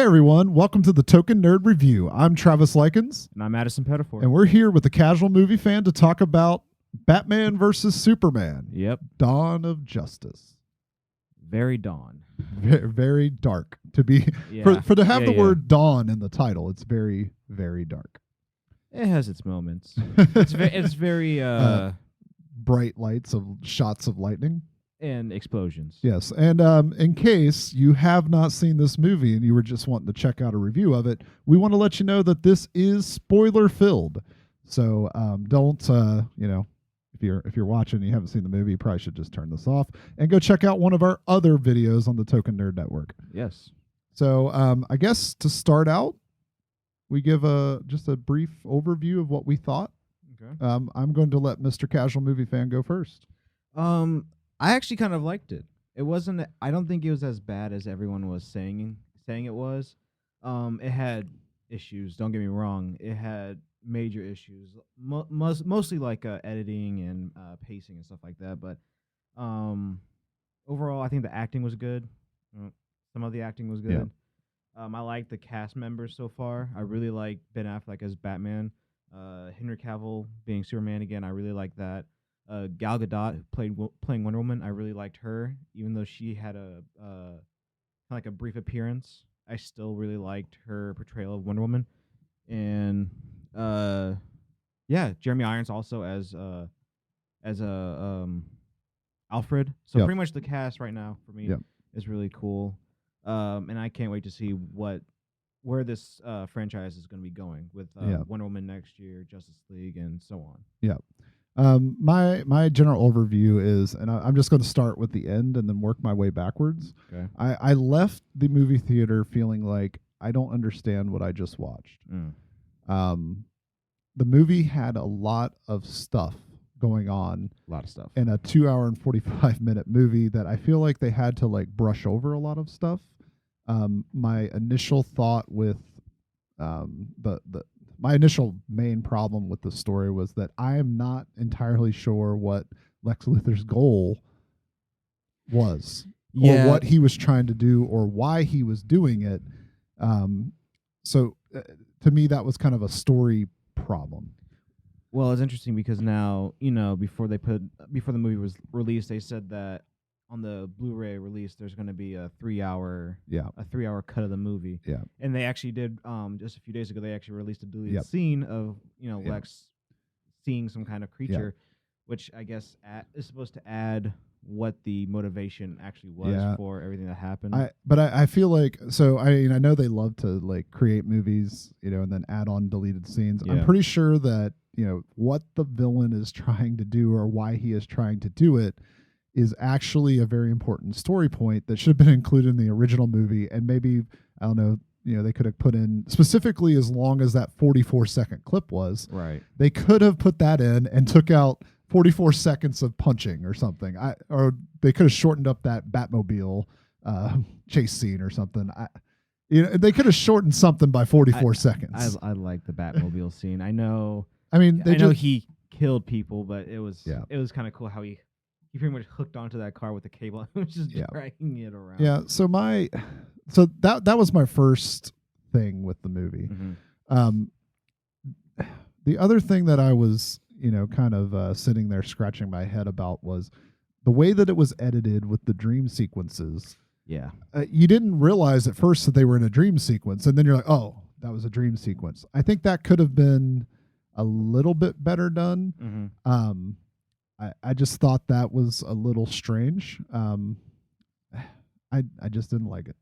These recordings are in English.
everyone. Welcome to the Token Nerd Review. I'm Travis Lykins. And I'm Addison Lee. And we're here with the casual movie fan to talk about Batman versus Superman. Yep. Dawn of Justice. Very dawn. Very dark. To be for to have the word dawn in the title, it's very, very dark. It has its moments. It's very bright lights of shots of lightning. And explosions. Yes. And in case you have not seen this movie and you were just wanting to check out a review of it, we want to let you know that this is spoiler filled. So don't if you're watching and you haven't seen the movie, you probably should just turn this off and go check out one of our other videos on the Token Nerd Network. Yes. So I guess to start out, we give just a brief overview of what we thought. Okay. I'm going to let Mr. Casual Movie Fan go first. I actually kind of liked it. It wasn't. I don't think it was as bad as everyone was saying it was. It had issues. Don't get me wrong. It had major issues, mostly like editing and pacing and stuff like that. But overall, I think the acting was good. Some of the acting was good. Yeah. I like the cast members so far. I really like Ben Affleck as Batman. Henry Cavill being Superman again. I really like that. Gal Gadot playing Wonder Woman. I really liked her, even though she had a brief appearance. I still really liked her portrayal of Wonder Woman, and Jeremy Irons also as Alfred. So pretty much the cast right now for me is really cool, and I can't wait to see where this franchise is going to be going with Wonder Woman next year, Justice League, and so on. Yeah. My general overview is, and I'm just going to start with the end and then work my way backwards. Okay. I left the movie theater feeling like I don't understand what I just watched. The movie had a lot of stuff going on. A lot of stuff. In a 2 hour and 45-minute movie that I feel like they had to like brush over a lot of stuff. My initial thought with my initial main problem with the story was that I am not entirely sure what Lex Luthor's goal was, or what he was trying to do, or why he was doing it. So to me, that was kind of a story problem. Well, it's interesting because now, before the movie was released, they said that on the Blu-ray release, there's going to be a 3-hour cut of the movie. Yeah. And they actually did just a few days ago. They actually released a deleted scene of Lex seeing some kind of creature, which I guess is supposed to add what the motivation actually was for everything that happened. But I feel like, so I know they love to like create movies, and then add on deleted scenes. Yeah. I'm pretty sure that what the villain is trying to do or why he is trying to do it is actually a very important story point that should have been included in the original movie. And maybe, I don't know, they could have put in specifically as long as that 44-second clip was. Right. They could have put that in and took out 44 seconds of punching or something. Or they could have shortened up that Batmobile chase scene or something. They could have shortened something by 44 seconds. I like the Batmobile scene. I know. I mean, I know he killed people, but it was kind of cool how he pretty much hooked onto that car with the cable and was just dragging it around. Yeah. So that was my first thing with the movie. Mm-hmm. The other thing that I was, kind of sitting there scratching my head about was the way that it was edited with the dream sequences. Yeah. You didn't realize at first that they were in a dream sequence, and then you're like, oh, that was a dream sequence. I think that could have been a little bit better done. Mm-hmm. I just thought that was a little strange. I just didn't like it.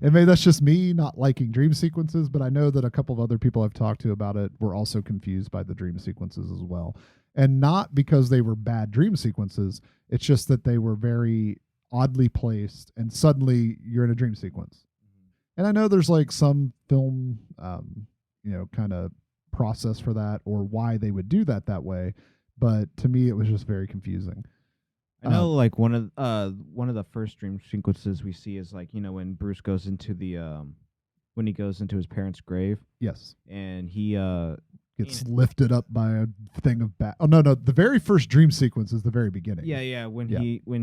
And maybe that's just me not liking dream sequences, but I know that a couple of other people I've talked to about it were also confused by the dream sequences as well. And not because they were bad dream sequences. It's just that they were very oddly placed and suddenly you're in a dream sequence. Mm-hmm. And I know there's like some film, kind of process for that or why they would do that way. But to me, it was just very confusing. I know, like one of the first dream sequences we see is like when Bruce goes into when he goes into his parents' grave. Yes, and he gets lifted up by a thing of bat. Oh no, the very first dream sequence is the very beginning. Yeah, when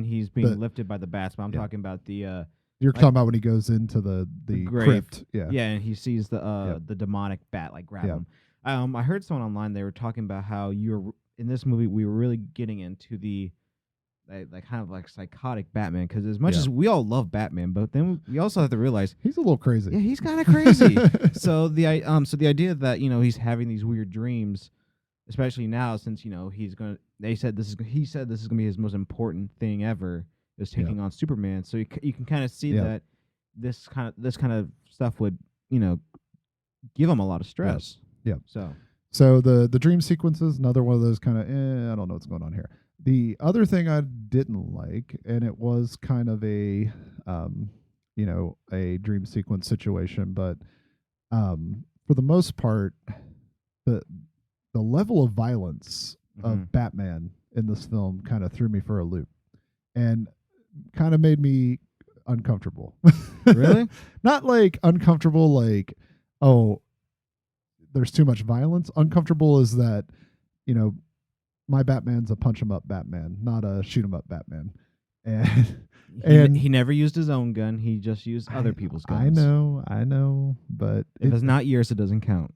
he's being lifted by the bats. But I'm talking about the You're talking about when he goes into the crypt. Yeah. Yeah, and he sees the demonic bat like grab him. I heard someone online, they were talking about how in this movie we were really getting into the like kind of like psychotic Batman, because as much as we all love Batman, but then we also have to realize he's a little crazy. Yeah, he's kind of crazy. So the idea that he's having these weird dreams, especially now since he said this is gonna be his most important thing ever, is taking on Superman. So you can kind of see that this kind of stuff would give him a lot of stress. Yeah. So the dream sequences, another one of those kind of I don't know what's going on here. The other thing I didn't like, and it was kind of a a dream sequence situation, but for the most part, the level of violence of Batman in this film kind of threw me for a loop and kind of made me uncomfortable. Really? Not like uncomfortable like, oh, there's too much violence. Uncomfortable is that, my Batman's a punch 'em up Batman, not a shoot 'em up Batman. And he never used his own gun. He just used other people's guns. I know, but if it's not yours, it doesn't count.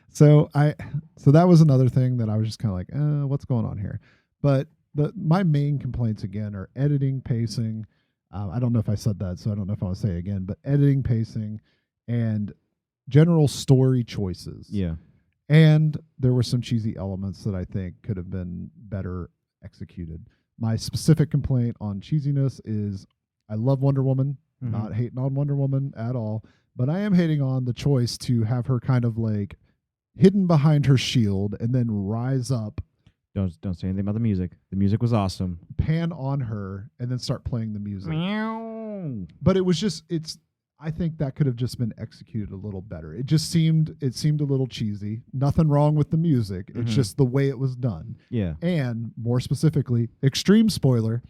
So that was another thing that I was just kind of like, what's going on here? But my main complaints again are editing, pacing. I don't know if I said that, so I don't know if I want to say it again, but editing, pacing, and general story choices. Yeah. And there were some cheesy elements that I think could have been better executed. My specific complaint on cheesiness is I love Wonder Woman, not hating on Wonder Woman at all, but I am hating on the choice to have her kind of like hidden behind her shield and then rise up. Don't say anything about the music. The music was awesome. Pan on her and then start playing the music. Meow. But I think that could have just been executed a little better. It seemed a little cheesy. Nothing wrong with the music. It's just the way it was done. Yeah. And more specifically, extreme spoiler,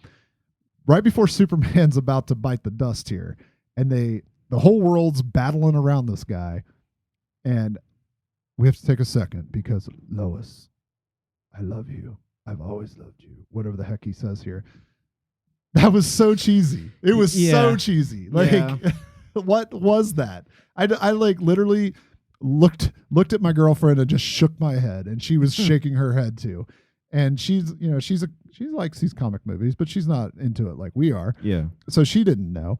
right before Superman's about to bite the dust here, and the whole world's battling around this guy, and we have to take a second because Lois, I love you. I've always loved you. Whatever the heck he says here. That was so cheesy. It was so cheesy. Like what was that? I like literally looked at my girlfriend and just shook my head, and she was shaking her head too. And she likes these comic movies, but she's not into it like we are. Yeah. So she didn't know.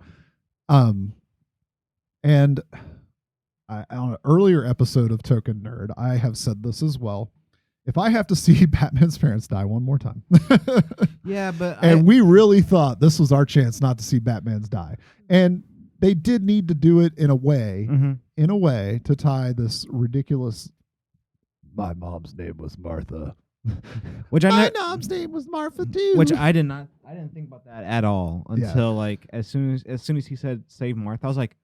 And on an earlier episode of Token Nerd, I have said this as well. If I have to see Batman's parents die one more time. Yeah, but we really thought this was our chance not to see Batman's die. And they did need to do it in a way to tie this ridiculous. My mom's name was Martha. My mom's name was Martha too. Which I didn't think about that at all until like as soon as he said save Martha, I was like,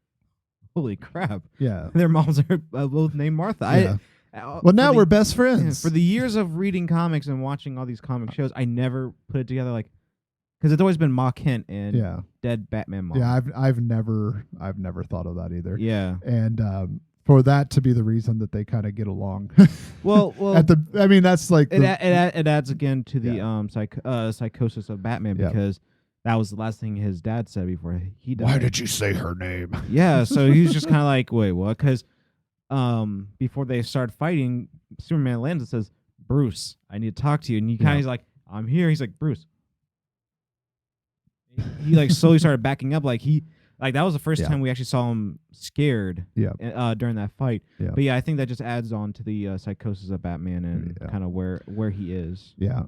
holy crap! Yeah, their moms are both named Martha. Yeah. Well, now we're best friends. For the years of reading comics and watching all these comic shows, I never put it together like. Because it's always been Ma Kent and dead Batman mom. Yeah, I've never thought of that either. Yeah, and for that to be the reason that they kind of get along. well, that's like it adds again to the psychosis of Batman because that was the last thing his dad said before he died. Why did you say her name? Yeah, so he's just kind of like, wait, what? Because before they start fighting, Superman lands and says, "Bruce, I need to talk to you," and he kind of is like, "I'm here." He's like, "Bruce." He like slowly started backing up, like that was the first time we actually saw him scared. During that fight. Yeah. But I think that just adds on to the psychosis of Batman and kind of where he is. Yeah,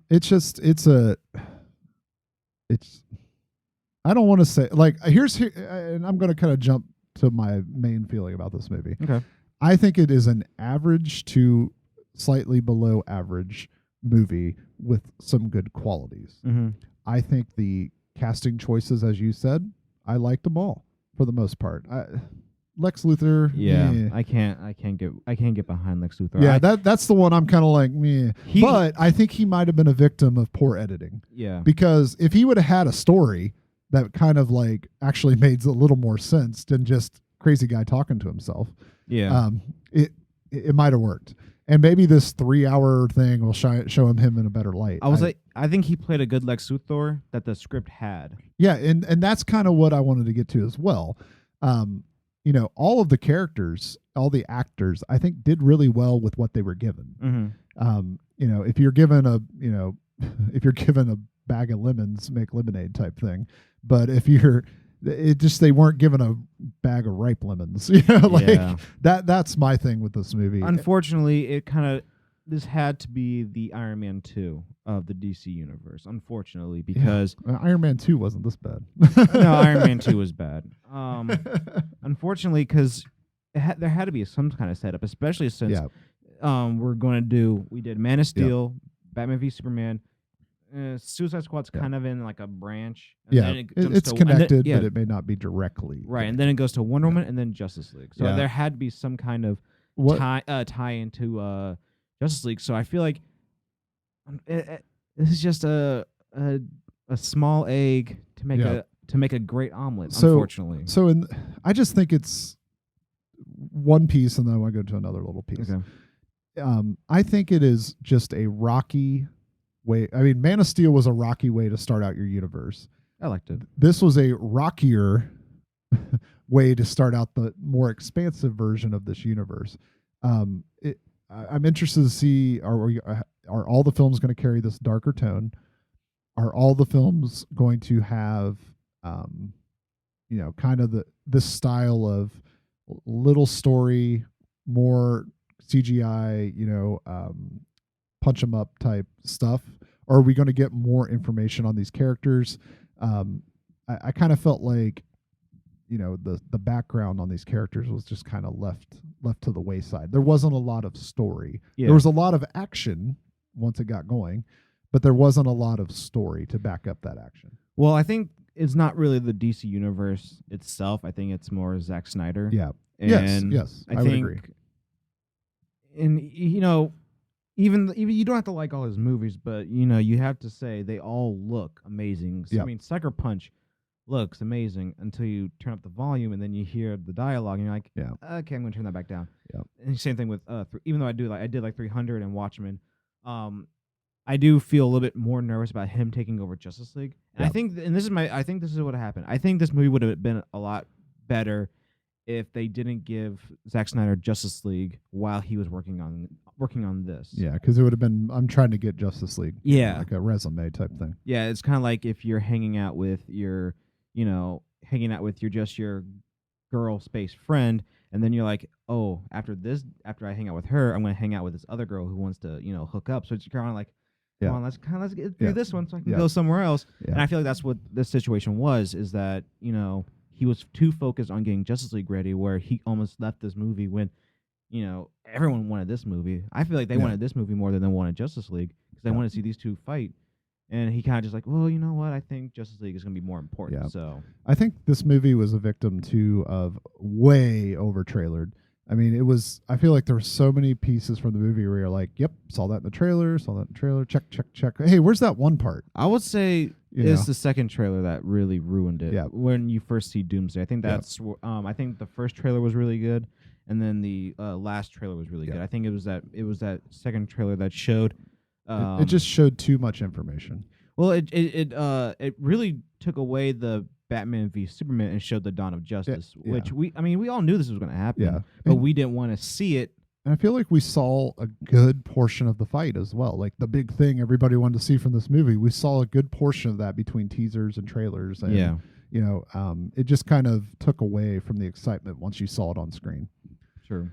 I don't want to say like and I'm going to kind of jump to my main feeling about this movie. Okay. I think it is an average to slightly below average movie with some good qualities. I think the casting choices, as you said, I liked them all for the most part. Lex Luthor, I can't get behind Lex Luthor. Yeah, that's the one I'm kind of like, meh. But I think he might have been a victim of poor editing. Yeah, because if he would have had a story that kind of like actually made a little more sense than just crazy guy talking to himself, it might have worked. And maybe this 3-hour thing will show him in a better light. I think he played a good Lex Luthor that the script had. Yeah, and that's kind of what I wanted to get to as well. All of the characters, all the actors, I think did really well with what they were given. Mm-hmm. If you're given if you're given a bag of lemons, make lemonade type thing. But if they weren't given a bag of ripe lemons. That's my thing with this movie. Unfortunately, this had to be the Iron Man 2 of the DC universe. Unfortunately, because Iron Man 2 wasn't this bad. No, Iron Man 2 was bad. Unfortunately, because there had to be some kind of setup, especially since we did Man of Steel, Batman v Superman. Suicide Squad's kind of in like a branch. It's connected, but it may not be directly. Right, and then it goes to Wonder Woman and then Justice League. So there had to be some kind of tie into Justice League. So I feel like this is just a small egg to make a great omelet. Unfortunately, I just think it's one piece, and then I want to go to another little piece. Okay. I think it is just a rocky way. I mean, Man of Steel was a rocky way to start out your universe. I liked it. This was a rockier way to start out the more expansive version of this universe. I'm interested to see, are all the films going to carry this darker tone? Are all the films going to have, kind of this style of little story, more CGI, punch 'em up type stuff? Or are we going to get more information on these characters? I kind of felt like, the background on these characters was just kind of left to the wayside. There wasn't a lot of story. Yeah. There was a lot of action once it got going, but there wasn't a lot of story to back up that action. Well, I think it's not really the DC universe itself. I think it's more Zack Snyder. Yeah. And yes. I would agree. And even you don't have to like all his movies, but you have to say they all look amazing. So, I mean, Sucker Punch looks amazing until you turn up the volume and then you hear the dialogue and you're like, okay, I'm gonna turn that back down. Yeah. And same thing with even though I did like 300 and Watchmen, I do feel a little bit more nervous about him taking over Justice League. And I think this is what happened. I think this movie would have been a lot better if they didn't give Zack Snyder Justice League while he was working on this. Yeah, because it would have been, I'm trying to get Justice League. Yeah. Like a resume type thing. Yeah, it's kind of like if you're hanging out with your girl space friend, and then you're like, oh, after I hang out with her, I'm going to hang out with this other girl who wants to, hook up. So it's kind of like, come on, let's get through this one so I can go somewhere else. Yeah. And I feel like that's what this situation was, is that, he was too focused on getting Justice League ready, where he almost left this movie when, everyone wanted this movie. I feel like they wanted this movie more than they wanted Justice League, because they wanted to see these two fight. And he kind of just like, well, you know what? I think Justice League is going to be more important. Yeah. So I think this movie was a victim too of way over trailered. I mean, I feel like there were so many pieces from the movie where you're like, yep, saw that in the trailer, check. Hey, where's that one part? I would say it's the second trailer that really ruined it. Yeah. When you first see Doomsday. I think that's, I think the first trailer was really good, and then the last trailer was really good. I think it was that second trailer that showed. It just showed too much information. Well, it really took away the Batman v Superman and showed the dawn of justice, which we all knew this was going to happen, but we didn't want to see it. And I feel like we saw a good portion of the fight as well. Like the big thing everybody wanted to see from this movie, we saw a good portion of that between teasers and trailers. And, it just kind of took away from the excitement once you saw it on screen. Sure.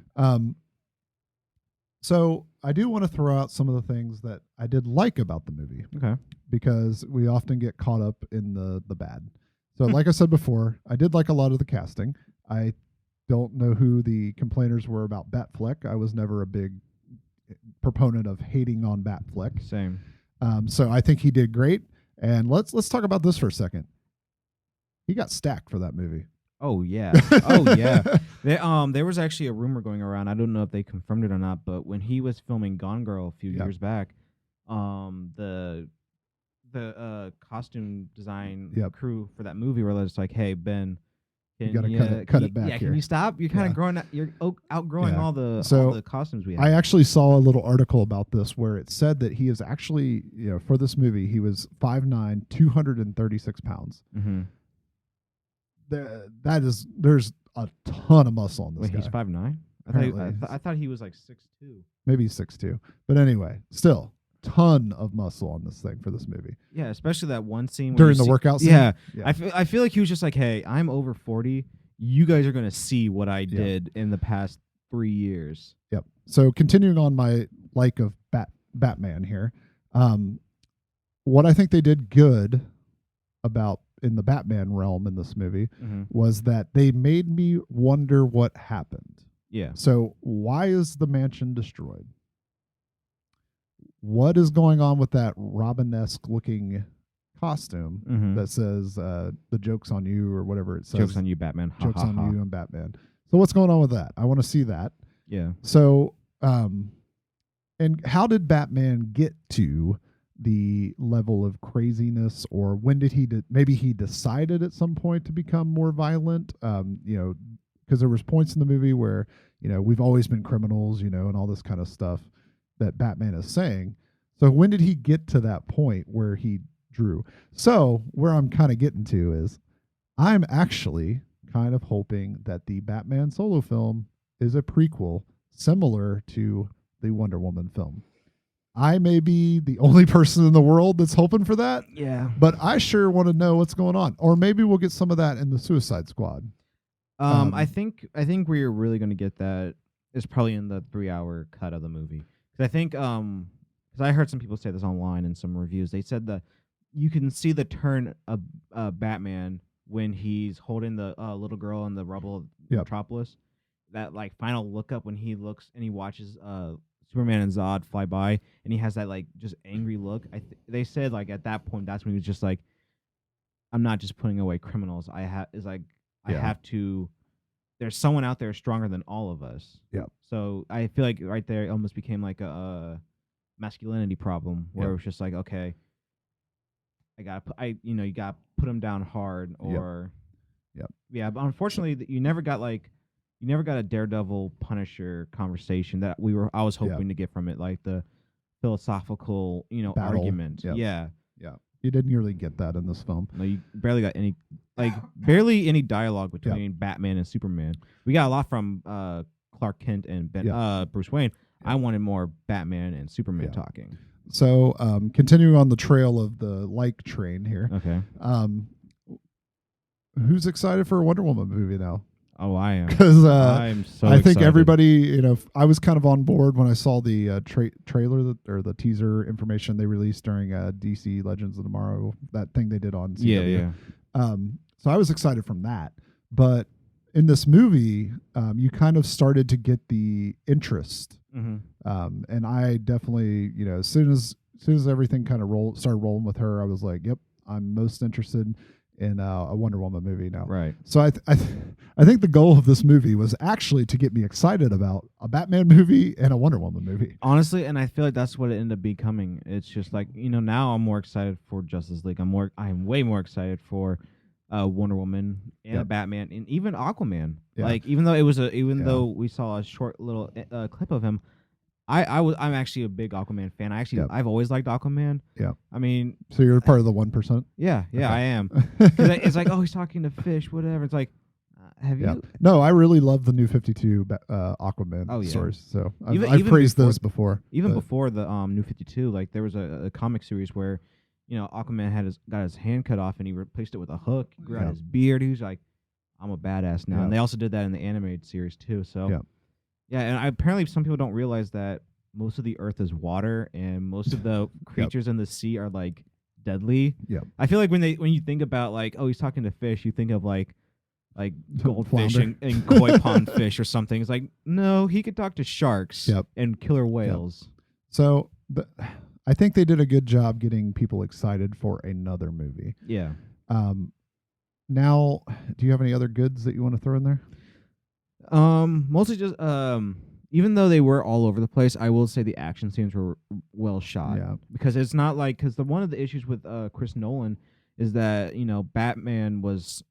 So I do want to throw out some of the things that I did like about the movie. Okay. Because we often get caught up in the bad. So like I said before, I did like a lot of the casting. I don't know who the complainers were about Batfleck. I was never a big proponent of hating on Batfleck. Same. So I think he did great. And let's talk about this for a second. He got stacked for that movie. Oh yeah. Oh yeah. There was actually a rumor going around. I don't know if they confirmed it or not, but when he was filming Gone Girl a few years back, the costume design crew for that movie were just like, "Hey Ben, You got to cut it back here. Can you stop? You're kind of growing. You're outgrowing all the costumes we have. I actually saw a little article about this where it said that he is actually, for this movie, he was 5'9", 236 pounds. Mm-hmm. There's a ton of muscle on this guy. He's 5'9"? I thought he was like 6'2". Maybe 6'2". But anyway, still ton of muscle on this thing for this movie. Yeah, especially that one scene during the workout scene. Yeah. I feel like he was just like, hey, I'm over 40. You guys are going to see what I did in the past 3 years. Yep. So continuing on my like of Batman here, what I think they did good about in the Batman realm in this movie was that they made me wonder what happened. Yeah. So why is the mansion destroyed? What is going on with that Robin-esque looking costume that says the joke's on you or whatever it says? Joke's on you, Batman. Joke's on you and Batman. So what's going on with that? I want to see that. Yeah. So, and how did Batman get to the level of craziness, or when did he maybe he decided at some point to become more violent? Because there was points in the movie where, we've always been criminals, and all this kind of stuff that Batman is saying. So when did he get to that point where he drew? So where I'm kind of getting to is I'm actually kind of hoping that the Batman solo film is a prequel similar to the Wonder Woman film. I may be the only person in the world that's hoping for that. Yeah. But I sure want to know what's going on. Or maybe we'll get some of that in the Suicide Squad. I think where you're really going to get that is probably in the 3-hour cut of the movie. I think, because I heard some people say this online in some reviews, they said that you can see the turn of Batman when he's holding the little girl in the rubble of Metropolis. That like final look up when he looks and he watches Superman and Zod fly by, and he has that like just angry look. They said like at that point that's when he was just like, I'm not just putting away criminals. I have to. There's someone out there stronger than all of us. Yeah. So I feel like right there it almost became like a masculinity problem where it was just like, okay, you gotta put him down hard, or yeah. But unfortunately, you never got a Daredevil Punisher conversation that I was hoping to get from it, like the philosophical battle argument. Yeah. You didn't really get that in this film. No, you barely got barely any dialogue between Batman and Superman. We got a lot from Clark Kent and Bruce Wayne. I wanted more Batman and Superman talking. So, continuing on the trail of the like train here. Okay. Who's excited for a Wonder Woman movie now? Oh, I am. Because I'm so I think excited. everybody, I was kind of on board when I saw the trailer or the teaser information they released during DC Legends of Tomorrow, that thing they did on CW. Yeah. So I was excited from that. But in this movie, you kind of started to get the interest. And I definitely, as soon as everything kind of started rolling with her, I was like, yep, I'm most interested in a Wonder Woman movie now. Right. So I think the goal of this movie was actually to get me excited about a Batman movie and a Wonder Woman movie. Honestly, and I feel like that's what it ended up becoming. It's just like, now I'm more excited for Justice League. I'm way more excited for Wonder Woman and Batman and even Aquaman. Yeah. Like even though we saw a short little clip of him, I'm actually a big Aquaman fan. I've always liked Aquaman. Yeah. I mean, so you're part of the 1%? Yeah, okay. I am. It's like, oh, he's talking to fish, whatever. It's like, have you? No, I really love the New 52 Aquaman stories. So I've praised those before. Even before the New 52, like there was a comic series where, Aquaman got his hand cut off and he replaced it with a hook. He grew out his beard. He was like, I'm a badass now. And they also did that in the animated series too. So. Yeah, and apparently some people don't realize that most of the earth is water and most of the creatures in the sea are like deadly. Yeah. I feel like when you think about like, oh, he's talking to fish, you think of like goldfish and koi pond fish or something. It's like, no, he could talk to sharks and killer whales. Yep. So I think they did a good job getting people excited for another movie. Yeah. Now, do you have any other goods that you want to throw in there? Mostly just even though they were all over the place, I will say the action scenes were well shot. Yeah. Because it's not like one of the issues with Chris Nolan is that Batman was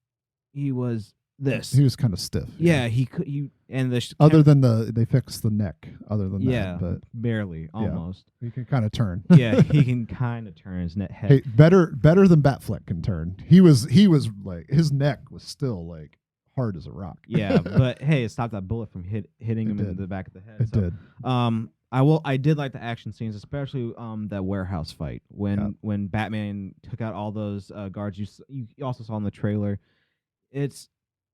this. He was kind of stiff. Yeah, he could. And other than they fixed the neck. Other than that, but barely, almost. He can kind of turn. Yeah, he can kind of turn his neck head. Hey, better than Batfleck can turn. He was like his neck was still like hard as a rock. Yeah, but hey, it stopped that bullet from hitting him in the back of the head. It did. I did like the action scenes, especially that warehouse fight when Batman took out all those guards. You also saw in the trailer.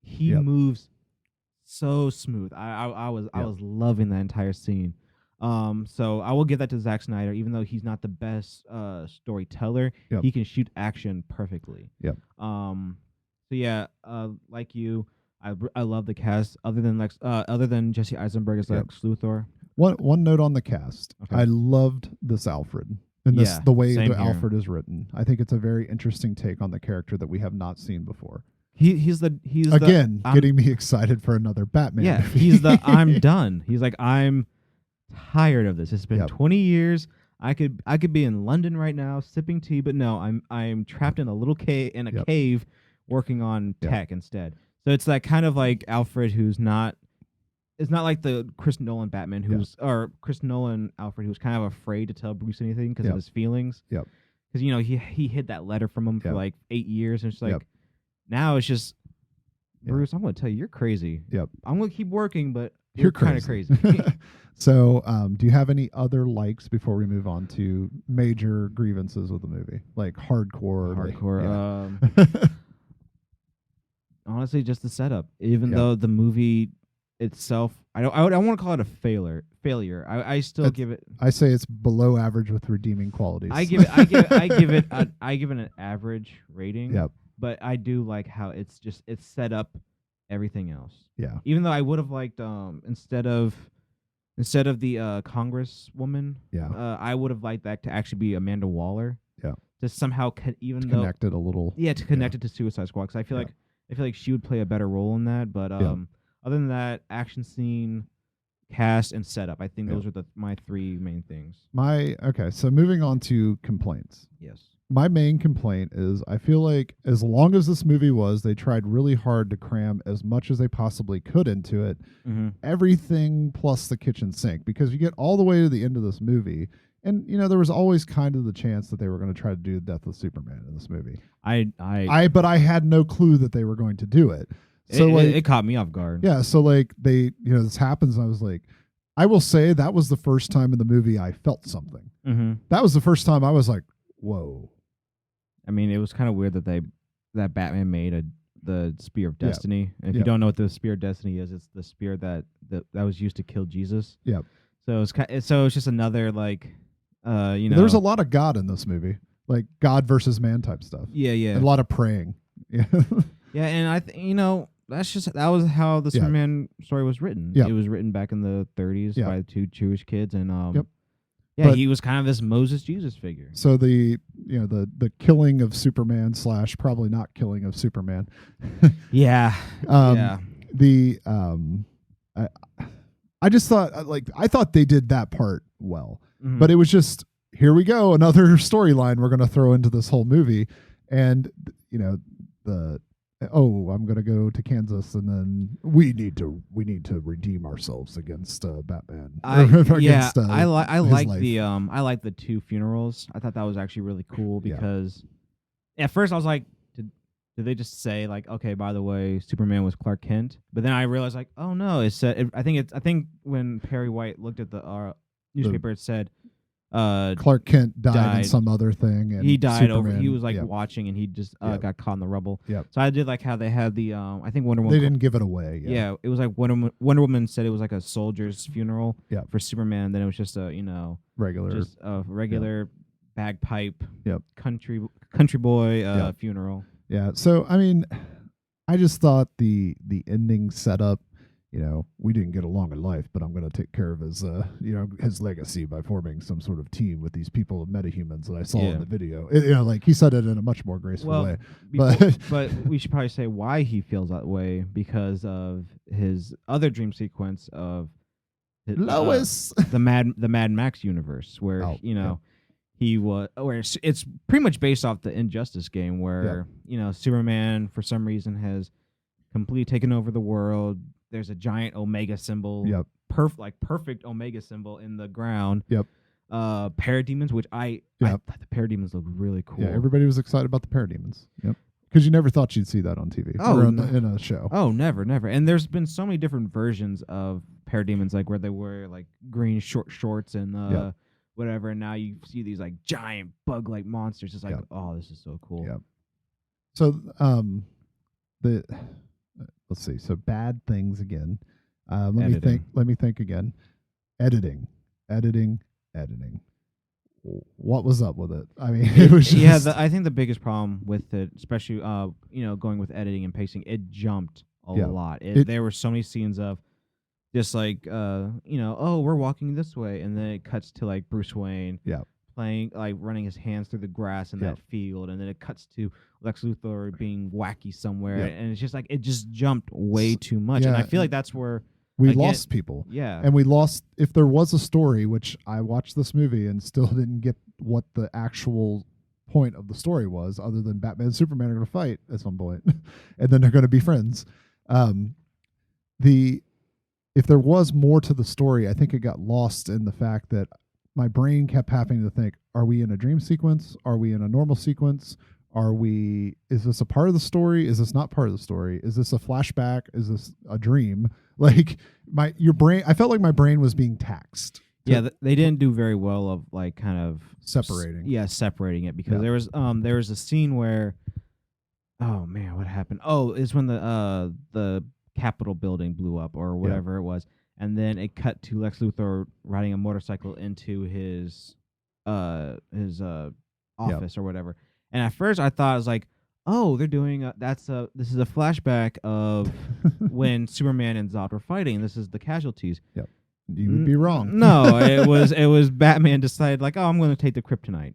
He moves so smooth. I was loving that entire scene. So I will give that to Zack Snyder, even though he's not the best storyteller. He can shoot action perfectly. So yeah, like you, I love the cast. Other than Jesse Eisenberg as Lex Luthor. One note on the cast. Okay. I loved this Alfred. And the way the Alfred is written. I think it's a very interesting take on the character that we have not seen before. He's getting me excited for another Batman. Yeah, movie. he's the I'm done. He's like, I'm tired of this. It's been 20 years. I could be in London right now sipping tea, but no, I'm trapped in a little cave working on tech instead. So it's that kind of like Alfred who's not. It's not like the Chris Nolan Batman or Chris Nolan Alfred who's kind of afraid to tell Bruce anything because of his feelings. Because he hid that letter from him for like 8 years, and it's like now it's just Bruce. I'm going to tell you, you're crazy. I'm going to keep working, but you're kind of crazy. So, do you have any other likes before we move on to major grievances with the movie, like hardcore? Honestly, just the setup. Even though the movie itself, I don't want to call it a failure. I still give it. I say it's below average with redeeming qualities. I give it an average rating. But I do like how it's set up everything else. Even though I would have liked instead of the Congresswoman, I would have liked that to actually be Amanda Waller. To somehow connect it a little. To connect it to Suicide Squad, because I feel like she would play a better role in that. But other than that, action scene, cast, and setup, I think those are my three main things. So moving on to complaints. Yes. My main complaint is I feel like as long as this movie they tried really hard to cram as much as they possibly could into it. Everything plus the kitchen sink, because you get all the way to the end of this movie, and there was always kind of the chance that they were going to try to do Death of Superman in this movie. But I had no clue that they were going to do it. So it caught me off guard. Yeah, so like this happens, and I was like, I will say that was the first time in the movie I felt something. That was the first time I was like, whoa. I mean, it was kind of weird that Batman made the Spear of Destiny. And if you don't know what the Spear of Destiny is, it's the spear that was used to kill Jesus. So it's just another like, There's a lot of God in this movie, like God versus man type stuff. Yeah. A lot of praying. Yeah, and that was how the Superman story was written. It was written back in the 30s by two Jewish kids, and he was kind of this Moses Jesus figure. So the killing of Superman / probably not killing of Superman. I just thought I thought they did that part well, but it was just, here we go, another storyline we're going to throw into this whole movie, and I'm going to go to Kansas, and then we need to redeem ourselves against Batman. I like the two funerals. I thought that was actually really cool because at first I was like, did they just say like, okay, by the way, Superman was Clark Kent? But then I realized like, oh no, it said. I think when Perry White looked at the newspaper, it said. Clark Kent died in some other thing, and he died Superman, he was watching, and he just got caught in the rubble. So I did like how they had the I think Wonder Woman. They didn't give it away. Yeah, it was like Wonder Woman said it was like a soldier's funeral for Superman. And then it was just a regular bagpipe country boy funeral. Yeah. So I mean, I just thought the ending setup. We didn't get along in life, but I'm going to take care of his legacy by forming some sort of team with these people of metahumans that I saw in the video. Like he said it in a much more graceful way. But we should probably say why he feels that way, because of his other dream sequence of Lois, the Mad Max universe, where he was, where it's pretty much based off the Injustice game, where Superman for some reason has completely taken over the world. There's a giant Omega symbol. Yep. Perfect Omega symbol in the ground. Yep. Parademons, which I thought the parademons looked really cool. Yeah, everybody was excited about the parademons. Yep. Because you never thought you'd see that on TV or in a show. Oh, never. And there's been so many different versions of parademons, like where they wear like green short shorts and whatever. And now you see these like giant bug-like monsters. It's like, oh, this is so cool. Yeah. So let's see. So bad things again. Let me think again. Editing. What was up with it? I mean, it was just... I think the biggest problem with it, especially going with editing and pacing, it jumped a lot. There were so many scenes of just like we're walking this way, and then it cuts to like Bruce Wayne playing, like running his hands through the grass in that field, and then it cuts to Lex Luthor being wacky somewhere, and it's just like it just jumped way too much, and I feel like that's where we lost people. Yeah. And we lost, if there was a story, which I watched this movie and still didn't get what the actual point of the story was, other than Batman and Superman are going to fight at some point, and then they're going to be friends. If there was more to the story, I think it got lost in the fact that my brain kept having to think, are we in a dream sequence? Are we in a normal sequence? Is this a part of the story? Is this not part of the story? Is this a flashback? Is this a dream? Like your brain, I felt like my brain was being taxed. Yeah, they didn't do very well of like kind of separating. Separating it, because there was a scene where, oh man, what happened? Oh, it's when the Capitol building blew up or whatever it was, and then it cut to Lex Luthor riding a motorcycle into his office or whatever. And at first I thought, it was like, oh, they're doing this is a flashback of when Superman and Zod were fighting. This is the casualties. Yep. You would be wrong. No, it was Batman decided like, oh, I'm going to take the kryptonite.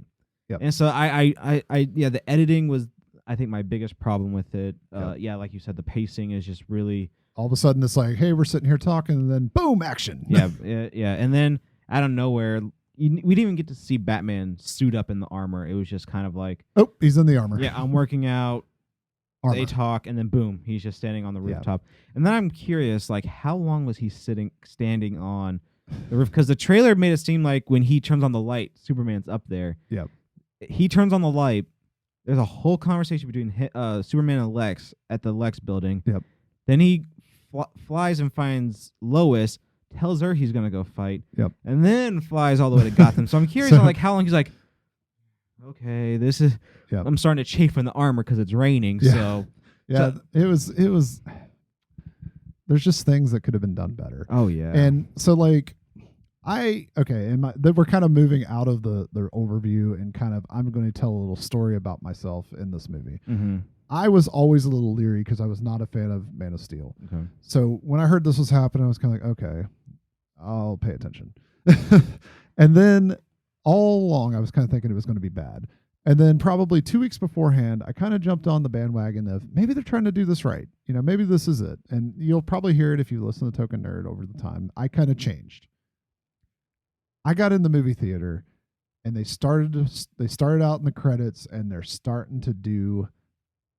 Yep. And so the editing was, I think, my biggest problem with it. Like you said, the pacing is just really, all of a sudden it's like, hey, we're sitting here talking, and then boom, action. Yeah. And then out of nowhere, we didn't even get to see Batman suit up in the armor. It was just kind of like, oh, he's in the armor. Yeah, I'm working out. Armor. They talk, and then boom, he's just standing on the rooftop. And then I'm curious, like, how long was he standing on the roof? Because the trailer made it seem like when he turns on the light, Superman's up there. Yep. He turns on the light. There's a whole conversation between Superman and Lex at the Lex building. Yep. Then he flies and finds Lois, tells her he's gonna go fight. Yep. And then flies all the way to Gotham. So I'm curious on like how long he's like, okay, this is. Yep. I'm starting to chafe in the armor because it's raining. Yeah. So it was. There's just things that could have been done better. Oh yeah. And so like, we're kind of moving out of the overview, and kind of I'm going to tell a little story about myself in this movie. Mm-hmm. I was always a little leery because I was not a fan of Man of Steel. Okay. So when I heard this was happening, I was kind of like, okay, I'll pay attention. And then all along, I was kind of thinking it was going to be bad. And then probably 2 weeks beforehand, I kind of jumped on the bandwagon of maybe they're trying to do this right. Maybe this is it. And you'll probably hear it if you listen to Token Nerd over the time. I kind of changed. I got in the movie theater, and they started out in the credits, and they're starting to do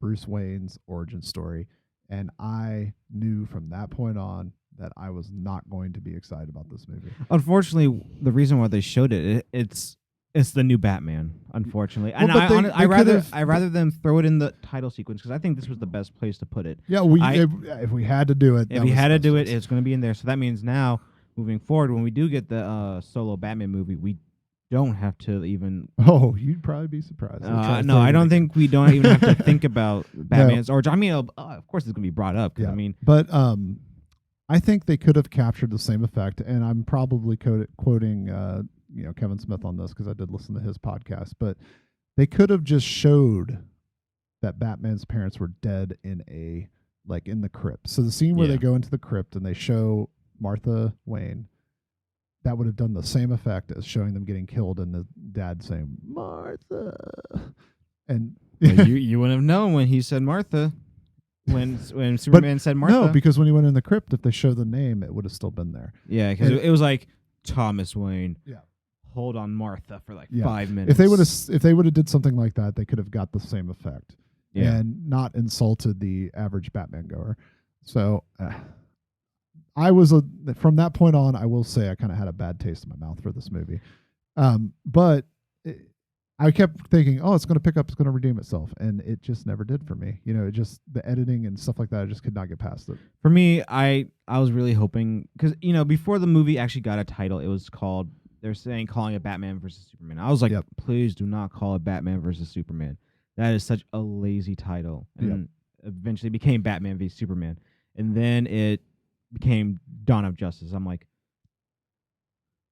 Bruce Wayne's origin story. And I knew from that point on that I was not going to be excited about this movie. Unfortunately, the reason why they showed it's the new Batman, unfortunately. Well, and I rather them throw it in the title sequence, because I think this was the best place to put it. Yeah, if we had to do it, it's going to be in there. So that means now, moving forward, when we do get the solo Batman movie, we don't have to even. Oh, you'd probably be surprised. No, I don't think we don't even have to think about Batman's origin. I mean, of course, it's going to be brought up. Yeah. I mean, but I think they could have captured the same effect, and I'm probably quoting Kevin Smith on this because I did listen to his podcast. But they could have just showed that Batman's parents were dead in the crypt. So the scene where they go into the crypt and they show Martha Wayne, that would have done the same effect as showing them getting killed and the dad saying Martha. And you wouldn't have known when he said Martha. When Superman said Martha. No, because when he went in the crypt, if they show the name, it would have still been there. Yeah, because it was like Thomas Wayne. Yeah. Hold on, Martha, for like 5 minutes. If they would have did something like that, they could have got the same effect. and not insulted the average Batman goer. So I was from that point on, I will say I kind of had a bad taste in my mouth for this movie. But I kept thinking, oh, it's going to pick up, it's going to redeem itself. And it just never did for me. It just, the editing and stuff like that, I just could not get past it. For me, I was really hoping, because, before the movie actually got a title, it was called, they're calling it Batman versus Superman. I was like, please do not call it Batman versus Superman. That is such a lazy title. And eventually became Batman v Superman. And then it became Dawn of Justice. I'm like,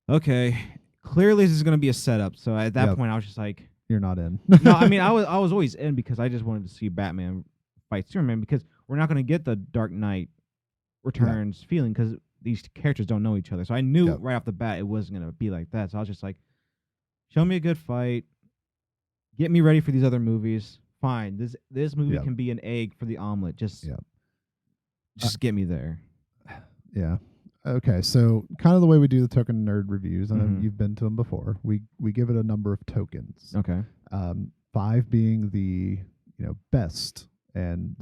okay, clearly this is going to be a setup. So at that point, I was just like, you're not in. No, I mean, I was always in because I just wanted to see Batman fight Superman, because we're not going to get the Dark Knight Returns feeling because these characters don't know each other. So I knew right off the bat it wasn't going to be like that. So I was just like, show me a good fight. Get me ready for these other movies. Fine. This movie can be an egg for the omelet. Just get me there. Yeah. Okay, so kind of the way we do the Token Nerd reviews, I know you've been to them before. We give it a number of tokens. Okay. 5 being the best, and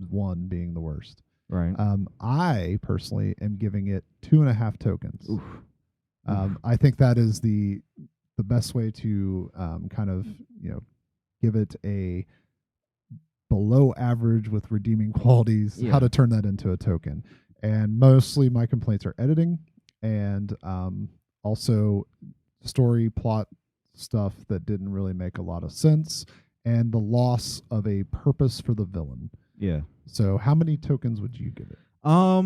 1 being the worst. Right. I personally am giving it 2.5 tokens. Oof. I think that is the best way to kind of give it a below average with redeeming qualities. How to turn that into a token. And mostly my complaints are editing and also story plot stuff that didn't really make a lot of sense, and the loss of a purpose for the villain. Yeah. So how many tokens would you give it? A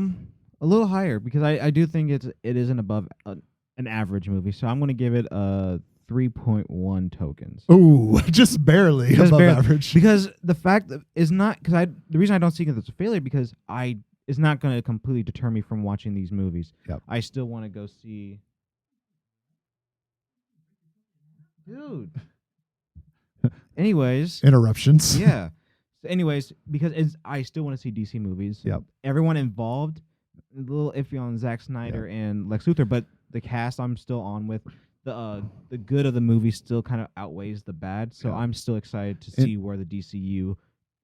little higher, because I do think it isn't above an average movie. So I'm going to give it 3.1 tokens. Ooh, just barely above average. Because the fact is not, the reason I don't see it as a failure, because it's not going to completely deter me from watching these movies. Yep. I still want to go see. Dude. Anyways. Interruptions. Yeah. So anyways, because I still want to see DC movies. Yep. Everyone involved, a little iffy on Zack Snyder and Lex Luthor, but the cast I'm still on with. The good of the movie still kind of outweighs the bad, so I'm still excited to see where the DCU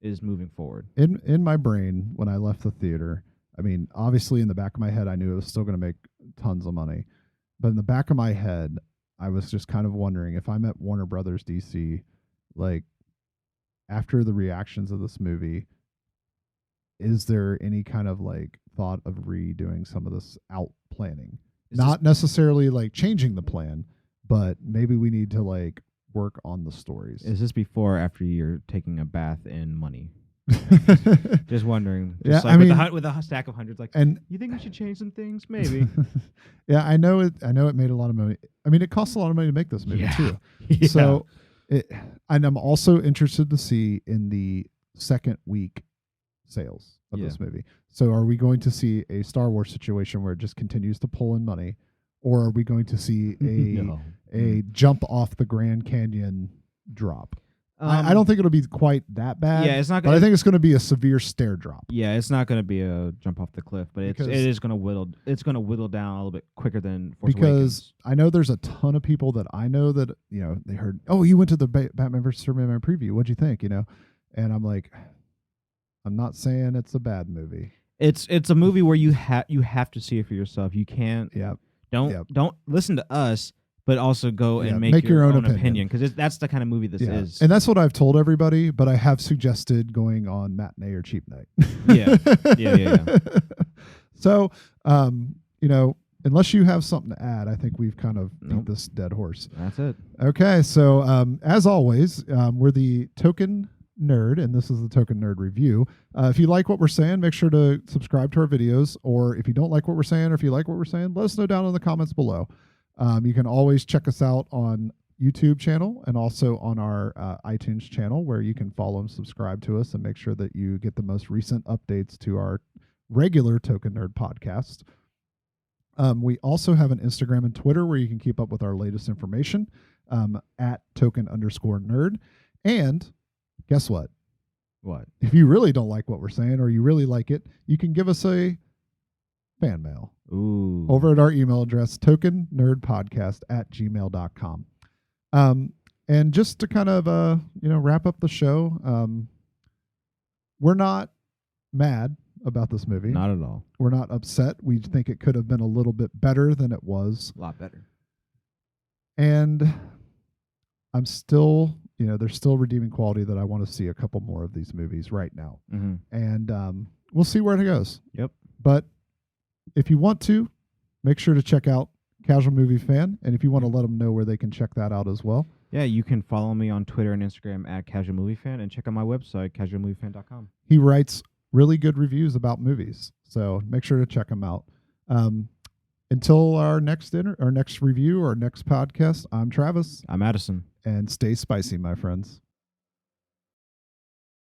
is moving forward. In my brain, when I left the theater, I mean, obviously in the back of my head, I knew it was still going to make tons of money. But in the back of my head, I was just kind of wondering if I'm at Warner Brothers DC, like, after the reactions of this movie, is there any kind of like thought of redoing some of this out planning? Not necessarily like changing the plan, but maybe we need to like work on the stories. Is this before or after you're taking a bath in money? Just wondering. Just with a stack of hundreds, like, and you think we should change some things? Maybe. Yeah, I know it made a lot of money. I mean, it costs a lot of money to make this movie too. Yeah. So, and I'm also interested to see in the second week sales of this movie. So are we going to see a Star Wars situation where it just continues to pull in money, or are we going to see a jump off the Grand Canyon drop? I don't think it'll be quite that bad. Yeah, it's not. But I think it's going to be a severe stair drop. Yeah, it's not going to be a jump off the cliff, but it is going to whittle. It's going to whittle down a little bit quicker than Force Awakens. I know there's a ton of people that I know that they heard, oh, you went to the Batman vs Superman preview. What'd you think? And I'm like, I'm not saying it's a bad movie. It's a movie where you have to see it for yourself. You can't. Yeah. Don't listen to us, but also go and make your own opinion, because that's the kind of movie this is. And that's what I've told everybody, but I have suggested going on matinee or cheap night. Yeah. So, unless you have something to add, I think we've kind of beat this dead horse. That's it. Okay, so as always, we're the Token Nerd, and this is the Token Nerd Review. If you like what we're saying, make sure to subscribe to our videos, or if you don't like what we're saying, or if you like what we're saying, let us know down in the comments below. You can always check us out on YouTube channel and also on our iTunes channel, where you can follow and subscribe to us and make sure that you get the most recent updates to our regular Token Nerd podcast. We also have an Instagram and Twitter where you can keep up with our latest information at token_nerd. And guess what? What? If you really don't like what we're saying, or you really like it, you can give us a fan mail. Ooh. Over at our email address, tokennerdpodcast@gmail.com. And just to kind of wrap up the show, we're not mad about this movie. Not at all. We're not upset. We think it could have been a little bit better than it was. A lot better. And I'm still, there's still redeeming quality that I want to see a couple more of these movies right now. Mm-hmm. And we'll see where it goes. Yep. But if you want to, make sure to check out Casual Movie Fan. And if you want to let them know where they can check that out as well. Yeah, you can follow me on Twitter and Instagram at Casual Movie Fan, and check out my website, casualmoviefan.com. He writes really good reviews about movies, so make sure to check him out. Until our next review or next podcast, I'm Travis. I'm Addison. And stay spicy, my friends.